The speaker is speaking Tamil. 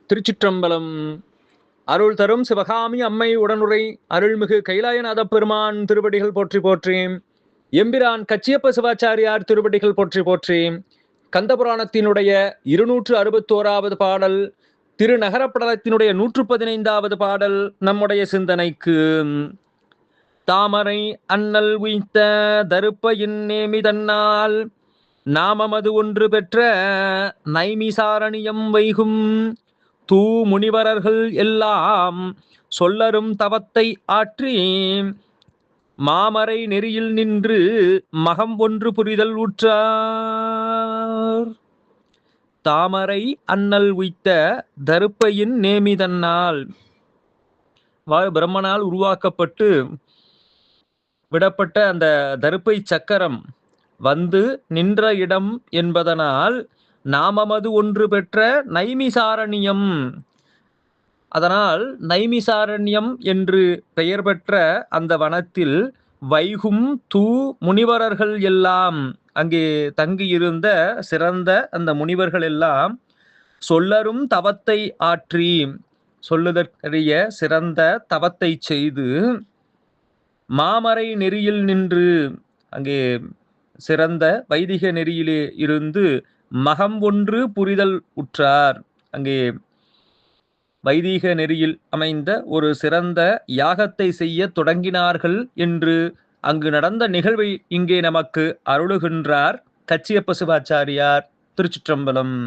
திருச்சிற்றம்பலம். அருள் தரும் சிவகாமி அம்மை உடனுரை அருள்மிகு கைலாயநாத பெருமான் திருவடிகள் போற்றி போற்றி. எம்பிரான் கச்சியப்ப சிவாச்சாரியார் திருவடிகள் போற்றி போற்றி. கந்தபுராணத்தினுடைய 261வது பாடல், திருநகரப்படலத்தினுடைய 115வது பாடல் நம்முடைய சிந்தனைக்கு. தாமரை அண்ணல் உய்த்த தருப்பையின் நேமி தன்னால் நாமமது ஒன்று பெற்ற நைமிசாரணியம் வைகும் தூ முனிவரர்கள் எல்லாம் சொல்லரும் தவத்தை ஆற்றி மாமரை நெறியில் நின்று மகம் ஒன்று புரிதல் உற்றார். தாமரை அண்ணல் உய்த்த தருப்பையின் நேமி தன்னால், பிரம்மனால் உருவாக்கப்பட்டு விடப்பட்ட அந்த தருப்பை சக்கரம் வந்து நின்ற இடம் என்பதனால் நாமமது ஒன்று பெற்ற நைமிசாரண்யம், அதனால் நைமிசாரண்யம் என்று பெயர் பெற்ற அந்த வனத்தில் வைகும் தூ முனிவரர்கள் எல்லாம், அங்கே தங்கியிருந்த சிறந்த அந்த முனிவர்கள் எல்லாம் சொல்லரும் தவத்தை ஆற்றி, சொல்லுதற்கரிய சிறந்த தவத்தை செய்து மாமரை நெறியில் நின்று, அங்கே சிறந்த வைதிக நெறியிலே இருந்து மகம் ஒன்று புரிதல் உற்றார். அங்கே வைதிக நெறியில் அமைந்த ஒரு சிறந்த யாகத்தை செய்ய தொடங்கினார்கள் என்று அங்கு நடந்த நிகழ்வை இங்கே நமக்கு அருளுகின்றார் கச்சியப்ப சிவாச்சாரியார். திருச்சிற்றம்பலம்.